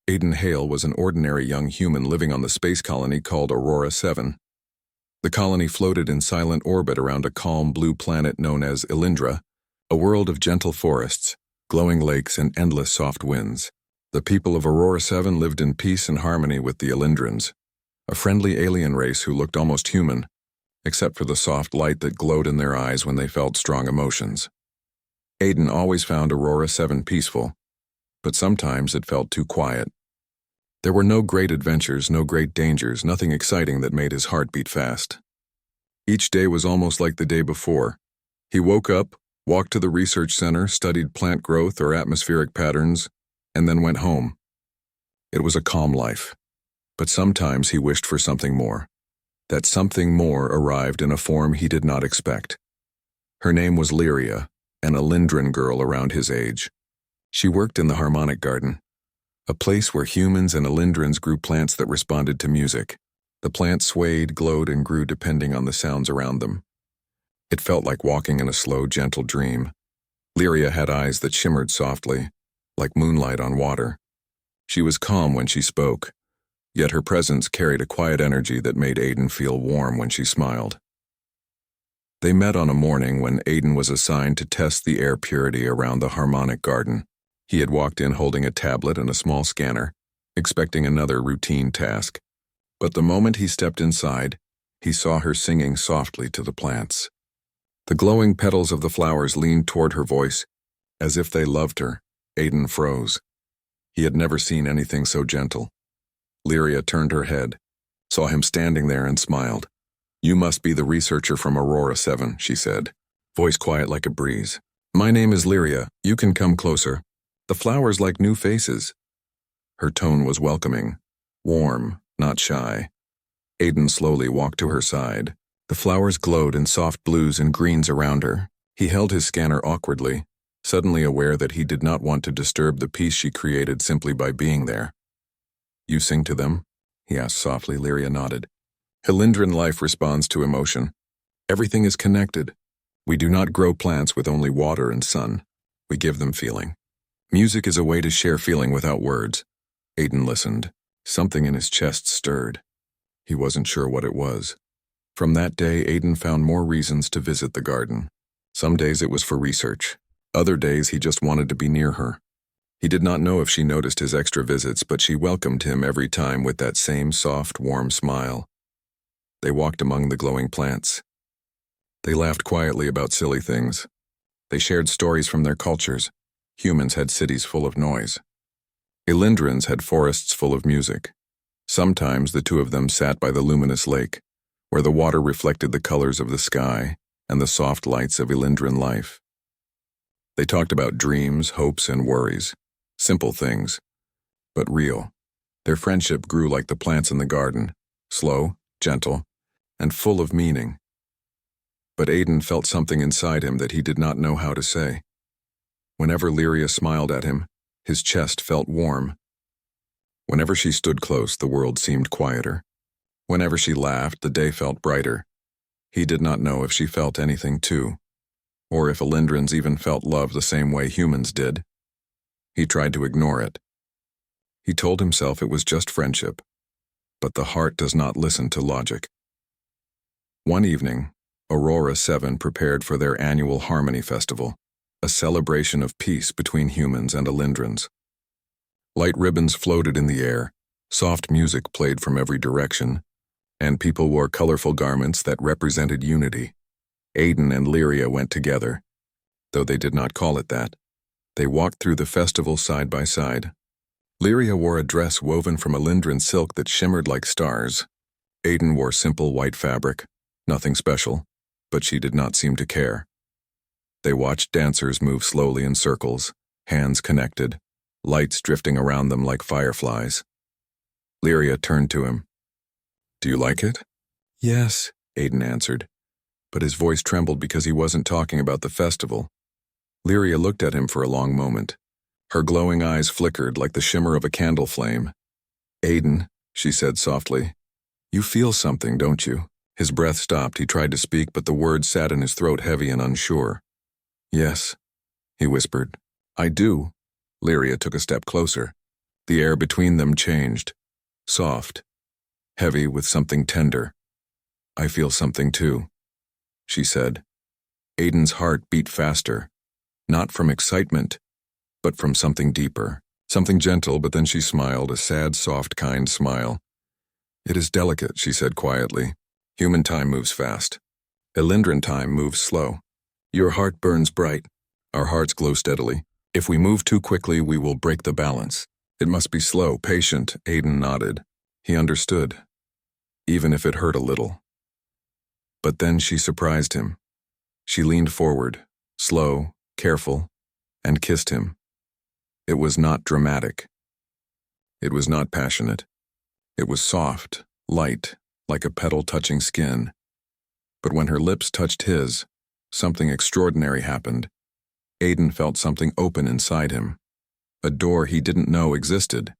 Aiden Hale was an ordinary young human living on the space colony called Aurora 7. The colony floated in silent orbit around a calm blue planet known as Ilindra, a world of gentle forests, glowing lakes, and endless soft winds. The people of Aurora 7 lived in peace and harmony with the Ilindrans, a friendly alien race who looked almost human, except for the soft light that glowed in their eyes when they felt strong emotions. Aiden always found Aurora 7 peaceful, but sometimes it felt too quiet. There were no great adventures, no great dangers, nothing exciting that made his heart beat fast. Each day was almost like the day before. He woke up, walked to the research center, studied plant growth or atmospheric patterns, and then went home. It was a calm life, but sometimes he wished for something more. That something more arrived in a form he did not expect. Her name was Lyria, an Ilindran girl around his age. She worked in the harmonic garden, a place where humans and Ilindrans grew plants that responded to music. The plants swayed, glowed, and grew depending on the sounds around them. It felt like walking in a slow, gentle dream. Lyria had eyes that shimmered softly, like moonlight on water. She was calm when she spoke, yet her presence carried a quiet energy that made Aiden feel warm when she smiled. They met on a morning when Aiden was assigned to test the air purity around the harmonic garden. He had walked in holding a tablet and a small scanner, expecting another routine task. But the moment he stepped inside, he saw her singing softly to the plants. The glowing petals of the flowers leaned toward her voice, as if they loved her. Aiden froze. He had never seen anything so gentle. Lyria turned her head, saw him standing there, and smiled. "You must be the researcher from Aurora 7, she said, voice quiet like a breeze. "My name is Lyria. You can come closer. The flowers like new faces." Her tone was welcoming, warm, not shy. Aiden slowly walked to her side. The flowers glowed in soft blues and greens around her. He held his scanner awkwardly, suddenly aware that he did not want to disturb the peace she created simply by being there. "You sing to them?" he asked softly. Lyria nodded. "Ilindran life responds to emotion. Everything is connected. We do not grow plants with only water and sun. We give them feeling. Music is a way to share feeling without words." Aiden listened. Something in his chest stirred. He wasn't sure what it was. From that day, Aiden found more reasons to visit the garden. Some days it was for research. Other days he just wanted to be near her. He did not know if she noticed his extra visits, but she welcomed him every time with that same soft, warm smile. They walked among the glowing plants. They laughed quietly about silly things. They shared stories from their cultures. Humans had cities full of noise. Ilindrans had forests full of music. Sometimes the two of them sat by the luminous lake, where the water reflected the colors of the sky and the soft lights of Ilindran life. They talked about dreams, hopes, and worries. Simple things, but real. Their friendship grew like the plants in the garden, slow, gentle, and full of meaning. But Aiden felt something inside him that he did not know how to say. Whenever Lyria smiled at him, his chest felt warm. Whenever she stood close, the world seemed quieter. Whenever she laughed, the day felt brighter. He did not know if she felt anything too, or if Ilindrans even felt love the same way humans did. He tried to ignore it. He told himself it was just friendship, but the heart does not listen to logic. One evening, Aurora 7 prepared for their annual Harmony Festival, a celebration of peace between humans and Ilindrans. Light ribbons floated in the air, soft music played from every direction, and people wore colorful garments that represented unity. Aiden and Lyria went together, though they did not call it that. They walked through the festival side by side. Lyria wore a dress woven from Ilindran silk that shimmered like stars. Aiden wore simple white fabric, nothing special, but she did not seem to care. They watched dancers move slowly in circles, hands connected, lights drifting around them like fireflies. Lyria turned to him. "Do you like it?" "Yes," Aiden answered, but his voice trembled because he wasn't talking about the festival. Lyria looked at him for a long moment. Her glowing eyes flickered like the shimmer of a candle flame. "Aiden," she said softly, "you feel something, don't you?" His breath stopped. He tried to speak, but the words sat in his throat heavy and unsure. "Yes," he whispered. "I do." Lyria took a step closer. The air between them changed, soft, heavy with something tender. "I feel something too," she said. Aiden's heart beat faster, not from excitement, but from something deeper, something gentle, but then she smiled, a sad, soft, kind smile. "It is delicate," she said quietly. "Human time moves fast. Elindran time moves slow. Your heart burns bright. Our hearts glow steadily. If we move too quickly, we will break the balance. It must be slow, patient." Aiden nodded. He understood, even if it hurt a little. But then she surprised him. She leaned forward, slow, careful, and kissed him. It was not dramatic. It was not passionate. It was soft, light, like a petal touching skin. But when her lips touched his, something extraordinary happened. Aiden felt something open inside him, a door he didn't know existed.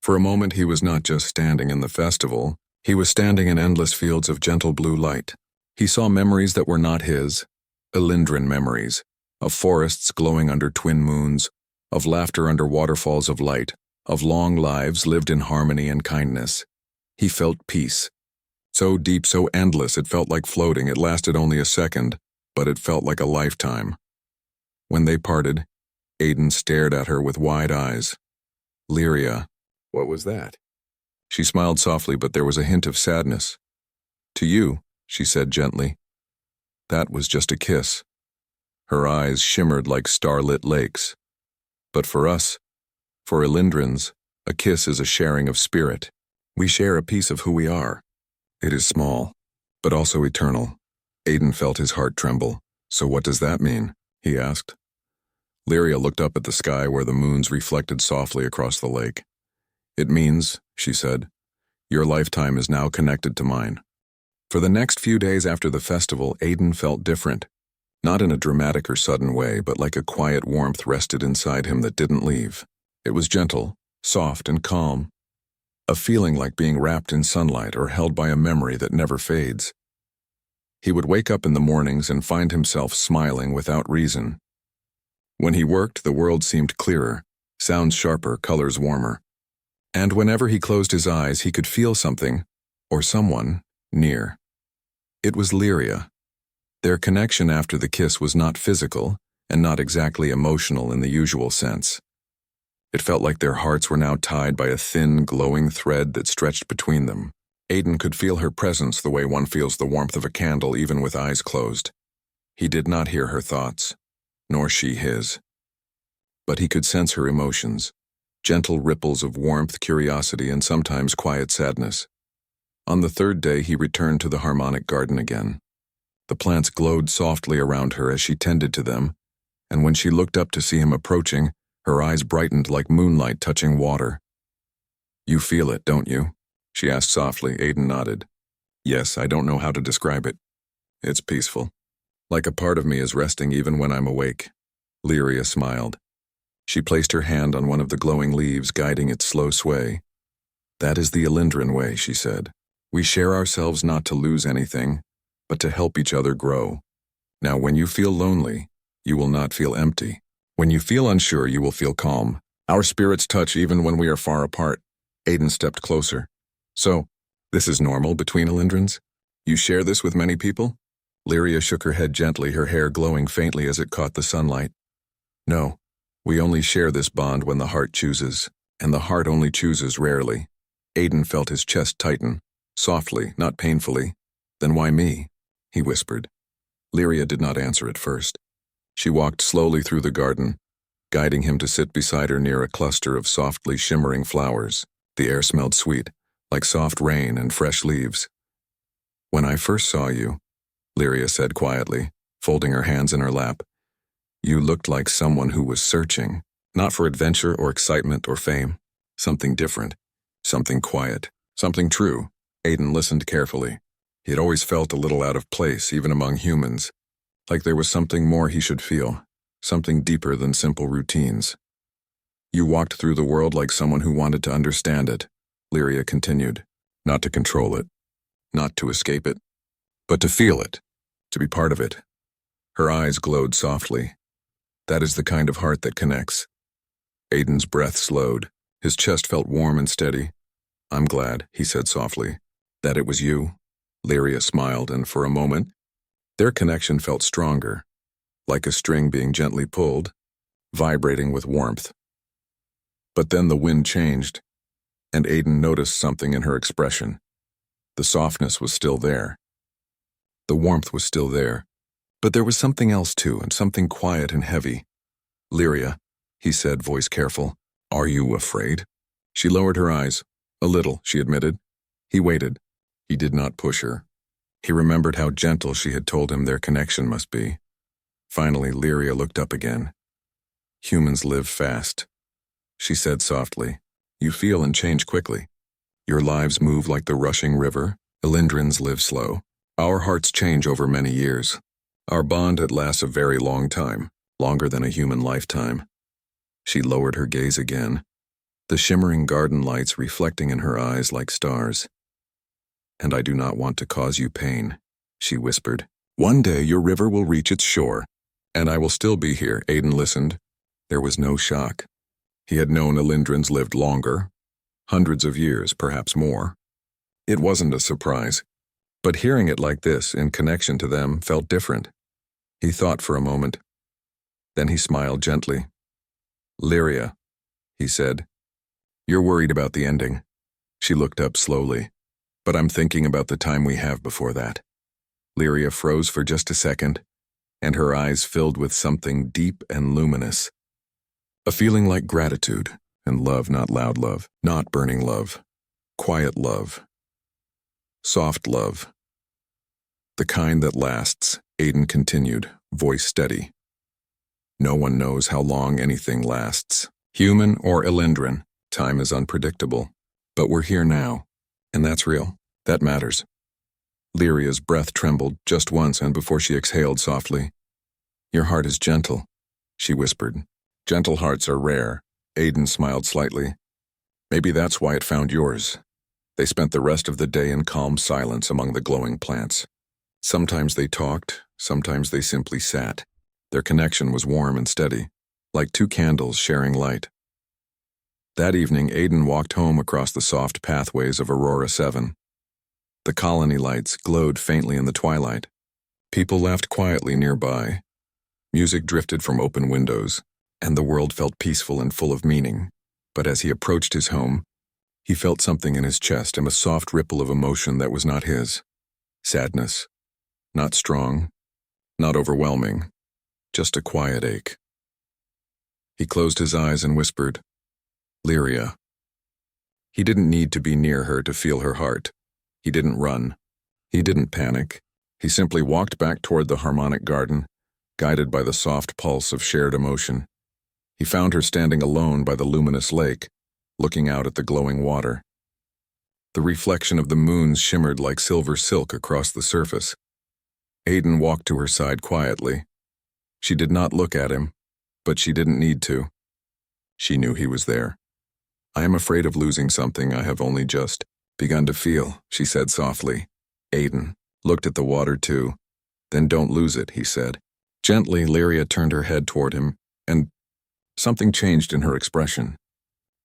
For a moment he was not just standing in the festival, he was standing in endless fields of gentle blue light. He saw memories that were not his, Elindran memories, of forests glowing under twin moons, of laughter under waterfalls of light, of long lives lived in harmony and kindness. He felt peace. So deep, so endless, it felt like floating. It lasted only a second, but it felt like a lifetime. When they parted, Aiden stared at her with wide eyes. "Lyria, what was that?" She smiled softly, but there was a hint of sadness. "To you," she said gently. "That was just a kiss." Her eyes shimmered like starlit lakes. "But for us, for Elindrans, a kiss is a sharing of spirit. We share a piece of who we are. It is small, but also eternal." Aiden felt his heart tremble. "So what does that mean?" he asked. Lyria looked up at the sky where the moons reflected softly across the lake. "It means," she said, "your lifetime is now connected to mine." For the next few days after the festival, Aiden felt different. Not in a dramatic or sudden way, but like a quiet warmth rested inside him that didn't leave. It was gentle, soft, and calm. A feeling like being wrapped in sunlight or held by a memory that never fades. He would wake up in the mornings and find himself smiling without reason. When he worked, the world seemed clearer, sounds sharper, colors warmer. And whenever he closed his eyes, he could feel something, or someone, near. It was Lyria. Their connection after the kiss was not physical, and not exactly emotional in the usual sense. It felt like their hearts were now tied by a thin, glowing thread that stretched between them. Aiden could feel her presence the way one feels the warmth of a candle even with eyes closed. He did not hear her thoughts, nor she his. But he could sense her emotions, gentle ripples of warmth, curiosity, and sometimes quiet sadness. On the third day, he returned to the harmonic garden again. The plants glowed softly around her as she tended to them, and when she looked up to see him approaching, her eyes brightened like moonlight touching water. "You feel it, don't you?" she asked softly. Aiden nodded. "Yes, I don't know how to describe it. It's peaceful. Like a part of me is resting even when I'm awake." Lyria smiled. She placed her hand on one of the glowing leaves, guiding its slow sway. "That is the Elindran way," she said. "We share ourselves not to lose anything, but to help each other grow. Now, when you feel lonely, you will not feel empty. When you feel unsure, you will feel calm. Our spirits touch even when we are far apart." Aiden stepped closer. "So, this is normal between Elindrans? You share this with many people?" Lyria shook her head gently, her hair glowing faintly as it caught the sunlight. "No, we only share this bond when the heart chooses, and the heart only chooses rarely." Aiden felt his chest tighten, softly, not painfully. "Then why me?" he whispered. Lyria did not answer at first. She walked slowly through the garden, guiding him to sit beside her near a cluster of softly shimmering flowers. The air smelled sweet, like soft rain and fresh leaves. "When I first saw you," Lyria said quietly, folding her hands in her lap, "you looked like someone who was searching, not for adventure or excitement or fame. Something different, something quiet, something true." Aiden listened carefully. He had always felt a little out of place, even among humans, like there was something more he should feel, something deeper than simple routines. "You walked through the world like someone who wanted to understand it," Lyria continued, "not to control it, not to escape it, but to feel it, to be part of it." Her eyes glowed softly. "That is the kind of heart that connects." Aiden's breath slowed. His chest felt warm and steady. "I'm glad," he said softly, "that it was you." Lyria smiled, and for a moment, their connection felt stronger, like a string being gently pulled, vibrating with warmth. But then the wind changed, and Aiden noticed something in her expression. The softness was still there. The warmth was still there. But there was something else too, and something quiet and heavy. "Lyria," he said, voice careful, "are you afraid?" She lowered her eyes. "A little," she admitted. He waited. He did not push her. He remembered how gentle she had told him their connection must be. Finally, Lyria looked up again. "Humans live fast," she said softly. "You feel and change quickly. Your lives move like the rushing river. Elendrins live slow. Our hearts change over many years. Our bond lasts a very long time, longer than a human lifetime." She lowered her gaze again, the shimmering garden lights reflecting in her eyes like stars. "And I do not want to cause you pain," she whispered. "One day your river will reach its shore, and I will still be here." Aiden listened. There was no shock. He had known Elendrins lived longer, hundreds of years, perhaps more. It wasn't a surprise, but hearing it like this, in connection to them, felt different. He thought for a moment. Then he smiled gently. "Lyria," he said, "you're worried about the ending." She looked up slowly. "But I'm thinking about the time we have before that." Lyria froze for just a second, and her eyes filled with something deep and luminous. A feeling like gratitude and love, not loud love, not burning love, quiet love, soft love. "The kind that lasts," Aiden continued, voice steady. "No one knows how long anything lasts. Human or Elendrin, time is unpredictable. But we're here now, and that's real. That matters." Lyria's breath trembled just once, and before she exhaled softly, "Your heart is gentle," she whispered. "Gentle hearts are rare." Aiden smiled slightly. "Maybe that's why it found yours." They spent the rest of the day in calm silence among the glowing plants. Sometimes they talked, sometimes they simply sat. Their connection was warm and steady, like two candles sharing light. That evening, Aiden walked home across the soft pathways of Aurora 7. The colony lights glowed faintly in the twilight. People laughed quietly nearby. Music drifted from open windows, and the world felt peaceful and full of meaning. But as he approached his home, he felt something in his chest and a soft ripple of emotion that was not his. Sadness. Not strong, not overwhelming, just a quiet ache. He closed his eyes and whispered, "Lyria." He didn't need to be near her to feel her heart. He didn't run. He didn't panic. He simply walked back toward the harmonic garden, guided by the soft pulse of shared emotion. He found her standing alone by the luminous lake, looking out at the glowing water. The reflection of the moon shimmered like silver silk across the surface. Aiden walked to her side quietly. She did not look at him, but she didn't need to. She knew he was there. "I am afraid of losing something I have only just begun to feel," she said softly. Aiden looked at the water too. "Then don't lose it," he said. Gently, Lyria turned her head toward him, and something changed in her expression.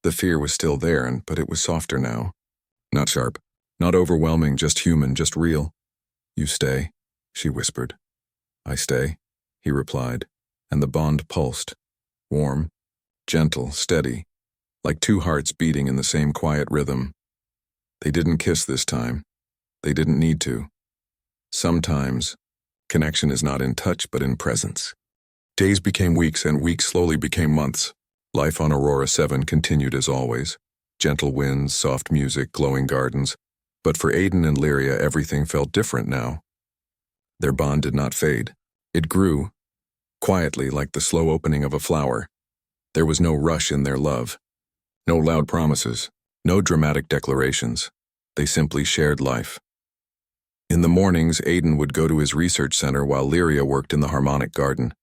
The fear was still there, but it was softer now. Not sharp, not overwhelming, just human, just real. "You stay," she whispered. "I stay," he replied, and the bond pulsed, warm, gentle, steady, like two hearts beating in the same quiet rhythm. They didn't kiss this time. They didn't need to. Sometimes, connection is not in touch but in presence. Days became weeks, and weeks slowly became months. Life on Aurora 7 continued as always. Gentle winds, soft music, glowing gardens. But for Aiden and Lyria, everything felt different now. Their bond did not fade. It grew, quietly like the slow opening of a flower. There was no rush in their love. No loud promises. No dramatic declarations. They simply shared life. In the mornings, Aiden would go to his research center while Lyria worked in the harmonic garden.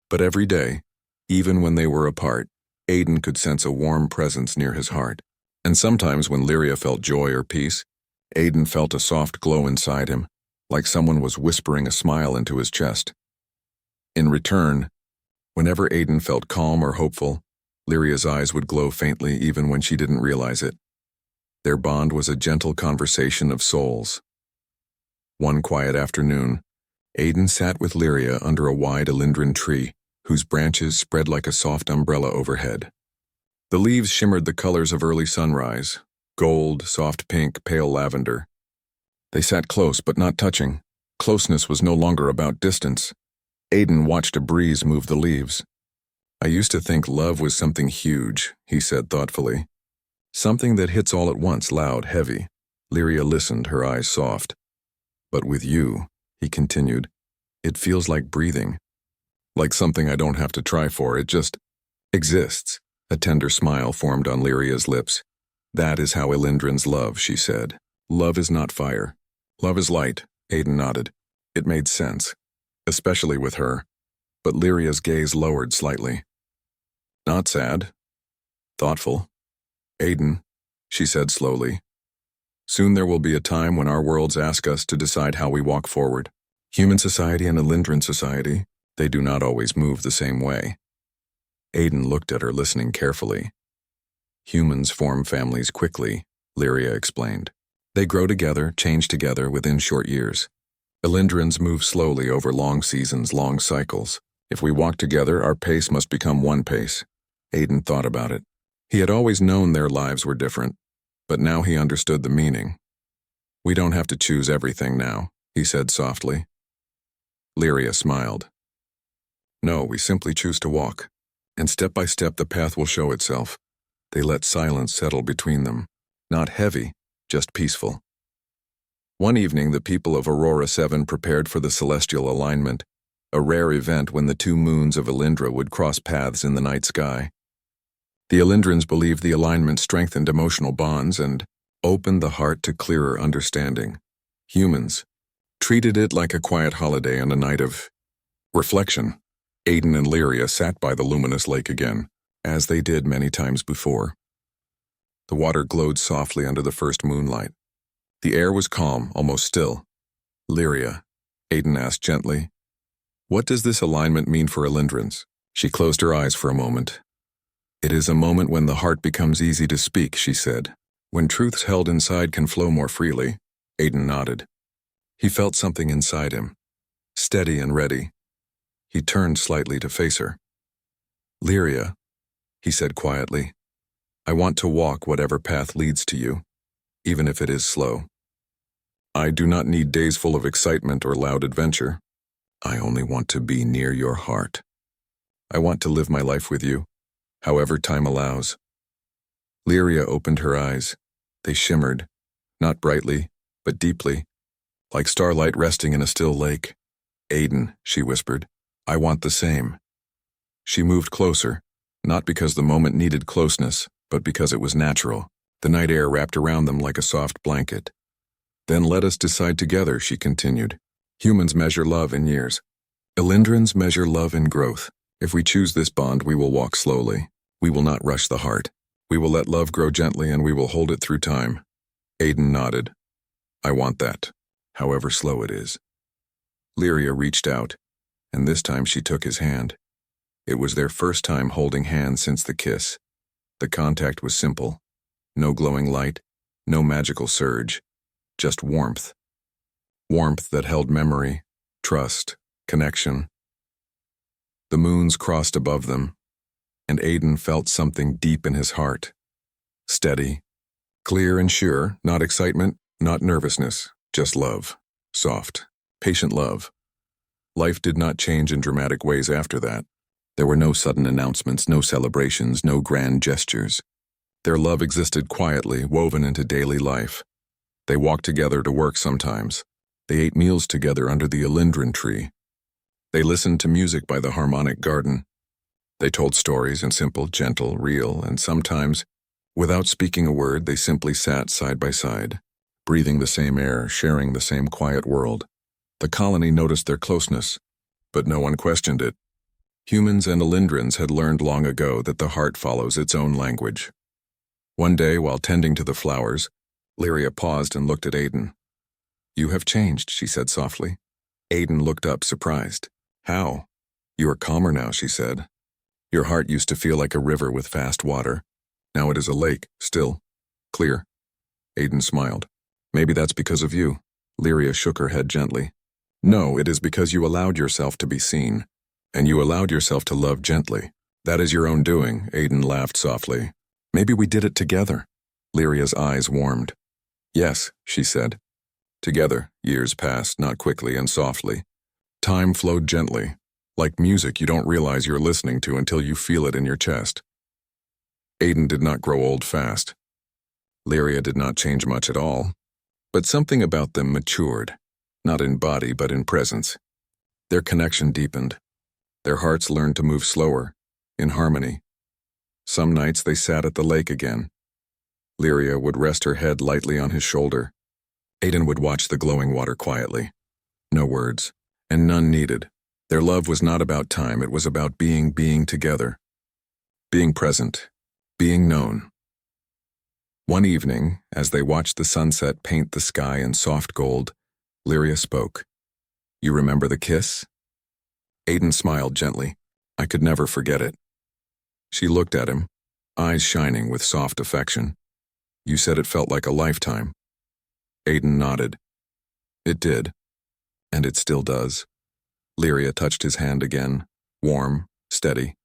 But every day, even when they were apart, Aiden could sense a warm presence near his heart. And sometimes when Lyria felt joy or peace, Aiden felt a soft glow inside him, like someone was whispering a smile into his chest. In return, whenever Aiden felt calm or hopeful, Lyria's eyes would glow faintly even when she didn't realize it. Their bond was a gentle conversation of souls. One quiet afternoon, Aiden sat with Lyria under a wide alendron tree, whose branches spread like a soft umbrella overhead. The leaves shimmered the colors of early sunrise: gold, soft pink, pale lavender. They sat close but not touching. Closeness was no longer about distance. Aiden watched a breeze move the leaves. "I used to think love was something huge," he said thoughtfully. "Something that hits all at once, loud, heavy." Lyria listened, her eyes soft. "But with you," he continued, "it feels like breathing. Like something I don't have to try for, it just exists." A tender smile formed on Lyria's lips. "That is how Elendrons love," she said. "Love is not fire. Love is light." Aiden nodded. It made sense, especially with her, but Lyria's gaze lowered slightly. "Not sad. Thoughtful. Aiden," she said slowly, "soon there will be a time when our worlds ask us to decide how we walk forward. Human society and Elendron society, they do not always move the same way." Aiden looked at her, listening carefully. "Humans form families quickly," Lyria explained. "They grow together, change together within short years. Elendrons move slowly over long seasons, long cycles. If we walk together, our pace must become one pace." Aiden thought about it. He had always known their lives were different, but now he understood the meaning. "We don't have to choose everything now," he said softly. Lyria smiled. "No, we simply choose to walk, and step by step the path will show itself." They let silence settle between them, not heavy, just peaceful. One evening, the people of Aurora 7 prepared for the celestial alignment, a rare event when the two moons of Elendra would cross paths in the night sky. The Elendrons believed the alignment strengthened emotional bonds and opened the heart to clearer understanding. Humans treated it like a quiet holiday and a night of reflection. Aiden and Lyria sat by the luminous lake again, as they did many times before. The water glowed softly under the first moonlight. The air was calm, almost still. "Lyria," Aiden asked gently, "what does this alignment mean for Elendrons?" She closed her eyes for a moment. "It is a moment when the heart becomes easy to speak," she said. "When truths held inside can flow more freely." Aiden nodded. He felt something inside him, steady and ready. He turned slightly to face her. "Lyria," he said quietly, "I want to walk whatever path leads to you, even if it is slow. I do not need days full of excitement or loud adventure. I only want to be near your heart. I want to live my life with you, however time allows." Lyria opened her eyes. They shimmered, not brightly, but deeply, like starlight resting in a still lake. "Aiden," she whispered, "I want the same." She moved closer, not because the moment needed closeness, but because it was natural. The night air wrapped around them like a soft blanket. "Then let us decide together," she continued. "Humans measure love in years. Elendrons measure love in growth. If we choose this bond, we will walk slowly. We will not rush the heart. We will let love grow gently and we will hold it through time." Aiden nodded. "I want that, however slow it is." Lyria reached out, and this time she took his hand. It was their first time holding hands since the kiss. The contact was simple. No glowing light, no magical surge, just warmth. Warmth that held memory, trust, connection. The moons crossed above them, and Aiden felt something deep in his heart. Steady, clear and sure, not excitement, not nervousness, just love. Soft, patient love. Life did not change in dramatic ways after that. There were no sudden announcements, no celebrations, no grand gestures. Their love existed quietly, woven into daily life. They walked together to work sometimes. They ate meals together under the Elendron tree. They listened to music by the harmonic garden. They told stories in simple, gentle, real, and sometimes, without speaking a word, they simply sat side by side, breathing the same air, sharing the same quiet world. The colony noticed their closeness, but no one questioned it. Humans and Elendrons had learned long ago that the heart follows its own language. One day, while tending to the flowers, Lyria paused and looked at Aiden. "You have changed," she said softly. Aiden looked up, surprised. "How?" "You are calmer now," she said. Your heart used to feel like a river with fast water. Now it is a lake, still, clear. Aiden smiled. Maybe that's because of you. Lyria shook her head gently. No, it is because you allowed yourself to be seen. And you allowed yourself to love gently. That is your own doing, Aiden laughed softly. Maybe we did it together. Lyria's eyes warmed. Yes, she said. Together, years passed, not quickly and softly. Time flowed gently, like music you don't realize you're listening to until you feel it in your chest. Aiden did not grow old fast. Lyria did not change much at all, but something about them matured, not in body but in presence. Their connection deepened. Their hearts learned to move slower, in harmony. Some nights they sat at the lake again. Lyria would rest her head lightly on his shoulder. Aiden would watch the glowing water quietly. No words, and none needed. Their love was not about time, it was about being together. Being present, being known. One evening, as they watched the sunset paint the sky in soft gold, Lyria spoke. You remember the kiss? Aiden smiled gently. I could never forget it. She looked at him, eyes shining with soft affection. You said it felt like a lifetime. Aiden nodded. It did. And it still does. Lyria touched his hand again, warm, steady.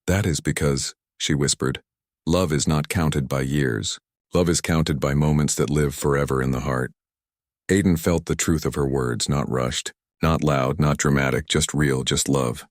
That is because, she whispered, love is not counted by years. Love is counted by moments that live forever in the heart. Aiden felt the truth of her words, not rushed, not loud, not dramatic, just real, just love.